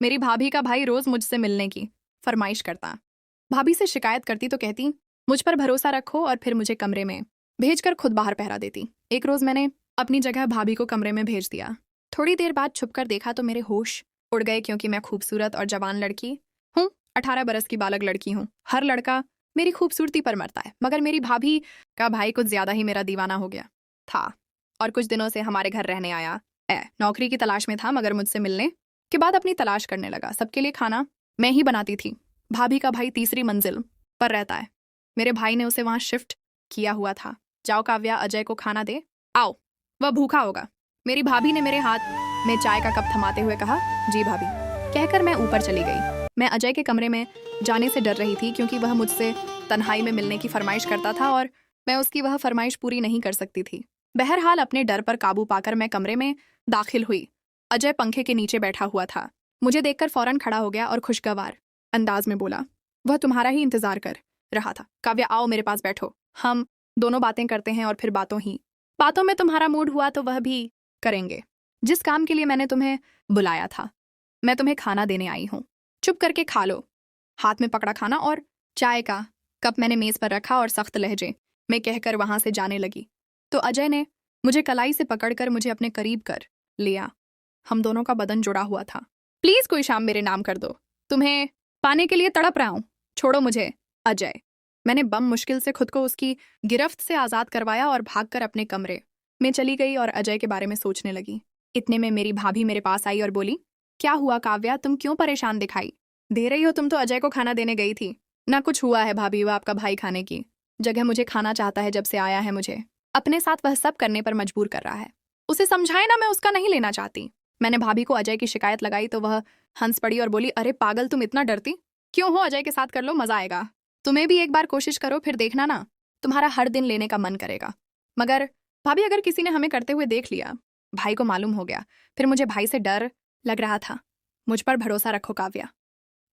मेरी भाभी का भाई रोज मुझसे मिलने की फरमाइश करता। भाभी से शिकायत करती तो कहती मुझ पर भरोसा रखो और फिर मुझे कमरे में भेजकर खुद बाहर पहरा देती। एक रोज मैंने अपनी जगह भाभी को कमरे में भेज दिया। थोड़ी देर बाद छुपकर देखा तो मेरे होश उड़ गए, क्योंकि मैं खूबसूरत और जवान लड़की हूँ। 18 बरस की बालक लड़की हूँ। हर लड़का मेरी खूबसूरती पर मरता है, मगर मेरी भाभी का भाई कुछ ज्यादा ही मेरा दीवाना हो गया था और कुछ दिनों से हमारे घर रहने आया। नौकरी की तलाश में था, मगर मुझसे मिलने के बाद अपनी तलाश करने लगा। सबके लिए खाना मैं ही बनाती थी। भाभी का भाई तीसरी मंजिल पर रहता है। मेरे भाई ने उसे वहां शिफ्ट किया हुआ था। जाओ काव्या, अजय को खाना दे आओ, वह भूखा होगा। मेरी भाभी ने मेरे हाथ में चाय का कप थमाते हुए कहा, जी भाभी, कहकर मैं ऊपर चली गई। मैं अजय के कमरे में जाने से डर रही थी, क्योंकि वह मुझसे तन्हाई में मिलने की फरमाइश करता था और मैं उसकी वह फरमाइश पूरी नहीं कर सकती थी। बहरहाल अपने डर पर काबू पाकर मैं कमरे में दाखिल हुई। अजय पंखे के नीचे बैठा हुआ था। मुझे देखकर फौरन खड़ा हो गया और खुशगवार अंदाज में बोला, वह तुम्हारा ही इंतजार कर रहा था। काव्या, आओ मेरे पास बैठो, हम दोनों बातें करते हैं और फिर बातों में तुम्हारा मूड हुआ तो वह भी करेंगे। जिस काम के लिए मैंने तुम्हें बुलाया था, मैं तुम्हें खाना देने आई हूँ। चुप करके खा लो। हाथ में पकड़ा खाना और चाय का कप मैंने मेज पर रखा और सख्त लहजे में कहकर वहां से जाने लगी तो अजय ने मुझे कलाई से पकड़कर मुझे अपने करीब कर लिया। हम दोनों का बदन जुड़ा हुआ था। प्लीज कोई शाम मेरे नाम कर दो, तुम्हें पाने के लिए तड़प रहा हूं, छोड़ो मुझे अजय। मैंने बम मुश्किल से खुद को उसकी गिरफ्त से आजाद करवाया और भागकर अपने कमरे में चली गई और अजय के बारे में सोचने लगी। इतने में मेरी भाभी मेरे पास आई और बोली, क्या हुआ काव्या, तुम क्यों परेशान दिखाई दे रही हो? तुम तो अजय को खाना देने गई थी ना। कुछ हुआ है भाभी, वह आपका भाई खाने की जगह मुझे खाना चाहता है। जब से आया है मुझे अपने साथ वह सब करने पर मजबूर कर रहा है। उसे समझाए ना, मैं उसका नहीं लेना चाहती। मैंने भाभी को अजय की शिकायत लगाई तो वह हंस पड़ी और बोली, अरे पागल, तुम इतना डरती क्यों हो? अजय के साथ कर लो, मजा आएगा। तुम्हें भी एक बार कोशिश करो, फिर देखना ना, तुम्हारा हर दिन लेने का मन करेगा। मगर भाभी, अगर किसी ने हमें करते हुए देख लिया, भाई को मालूम हो गया, फिर मुझे भाई से डर लग रहा था। मुझ पर भरोसा रखो काव्या,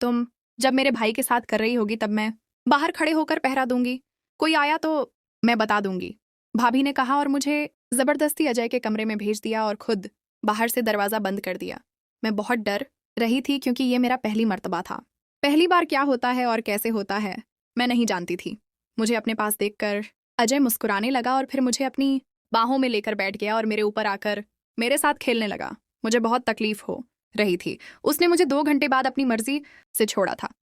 तुम जब मेरे भाई के साथ कर रही होगी तब मैं बाहर खड़े होकर पहरा दूंगी। कोई आया तो मैं बता दूंगी, भाभी ने कहा और मुझे जबरदस्ती अजय के कमरे में भेज दिया और खुद बाहर से दरवाजा बंद कर दिया। मैं बहुत डर रही थी, क्योंकि ये मेरा पहली मर्तबा था। पहली बार क्या होता है और कैसे होता है मैं नहीं जानती थी। मुझे अपने पास देखकर अजय मुस्कुराने लगा और फिर मुझे अपनी बाहों में लेकर बैठ गया और मेरे ऊपर आकर मेरे साथ खेलने लगा। मुझे बहुत तकलीफ हो रही थी। उसने मुझे 2 घंटे बाद अपनी मर्जी से छोड़ा था।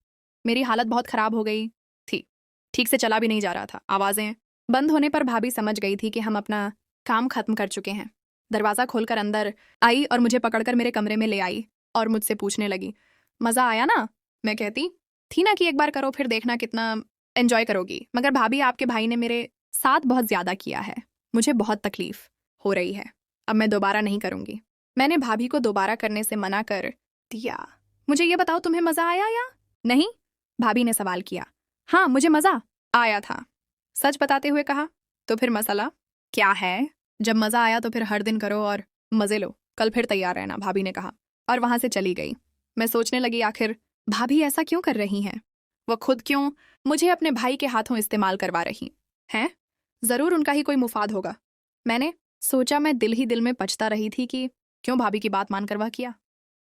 मेरी हालत बहुत खराब हो गई थी, ठीक से चला भी नहीं जा रहा था। आवाजें बंद होने पर भाभी समझ गई थी कि हम अपना काम खत्म कर चुके हैं। दरवाजा खोलकर अंदर आई और मुझे पकड़कर मेरे कमरे में ले आई और मुझसे पूछने लगी, मजा आया ना? मैं कहती थी ना कि एक बार करो, फिर देखना कितना एंजॉय करोगी। मगर भाभी, आपके भाई ने मेरे साथ बहुत ज्यादा किया है, मुझे बहुत तकलीफ हो रही है। अब मैं दोबारा नहीं करूंगी। मैंने भाभी को दोबारा करने से मना कर दिया। मुझे ये बताओ, तुम्हें मजा आया या नहीं? भाभी ने सवाल किया। हाँ, मुझे मजा आया था, सच बताते हुए कहा। तो फिर मसला क्या है? जब मजा आया तो फिर हर दिन करो और मजे लो। कल फिर तैयार रहना, भाभी ने कहा और वहां से चली गई। मैं सोचने लगी, आखिर भाभी ऐसा क्यों कर रही हैं? वह खुद क्यों मुझे अपने भाई के हाथों इस्तेमाल करवा रही हैं? जरूर उनका ही कोई मुफाद होगा। मैंने सोचा। मैं दिल ही दिल में पछता रही थी कि क्यों भाभी की बात मानकर वह किया।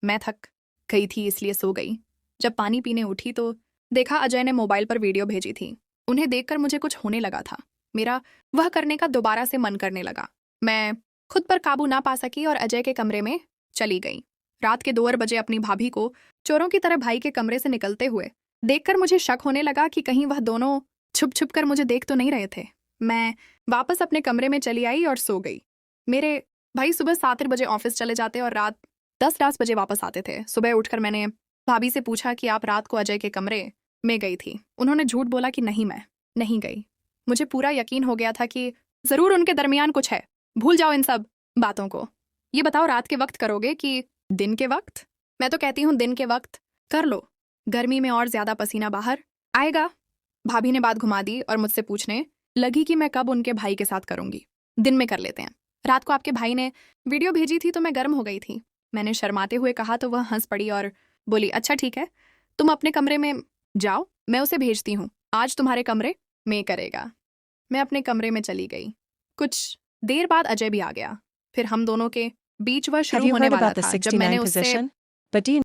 मैं थक गई थी, इसलिए सो गई। जब पानी पीने उठी तो देखा अजय ने मोबाइल पर वीडियो भेजी थी। उन्हें देखकर मुझे कुछ होने लगा था। मेरा वह करने का दोबारा से मन करने लगा। मैं खुद पर काबू ना पा सकी और अजय के कमरे में चली गई। रात के 2 बजे अपनी भाभी को चोरों की तरह भाई के कमरे से निकलते हुए देखकर मुझे शक होने लगा कि कहीं वह दोनों छुप छुप कर मुझे देख तो नहीं रहे थे। मैं वापस अपने कमरे में चली आई और सो गई। मेरे भाई सुबह 7 बजे ऑफिस चले जाते और रात 10 बजे वापस आते थे। सुबह उठकर मैंने भाभी से पूछा कि आप रात को अजय के कमरे में गई थी? उन्होंने झूठ बोला कि नहीं, मैं नहीं गई। मुझे पूरा यकीन हो गया था कि जरूर उनके दरमियान कुछ है। भूल जाओ इन सब बातों को। ये बताओ, रात के वक्त करोगे कि दिन के वक्त? मैं तो कहती हूँ दिन के वक्त कर लो, गर्मी में और ज्यादा पसीना बाहर आएगा। भाभी ने बात घुमा दी और मुझसे पूछने लगी कि मैं कब उनके भाई के साथ करूंगी। दिन में कर लेते हैं। रात को आपके भाई ने वीडियो भेजी थी तो मैं गर्म हो गई थी। मैंने शर्माते हुए कहा तो वह हंस पड़ी और बोली, अच्छा ठीक है, तुम अपने कमरे में जाओ, मैं उसे भेजती हूँ, आज तुम्हारे कमरे में करेगा। मैं अपने कमरे में चली गई। कुछ देर बाद अजय भी आ गया। फिर हम दोनों के बीच वह Have शुरू you होने heard वाला about the था जब मैंने 69 उससे position? But do you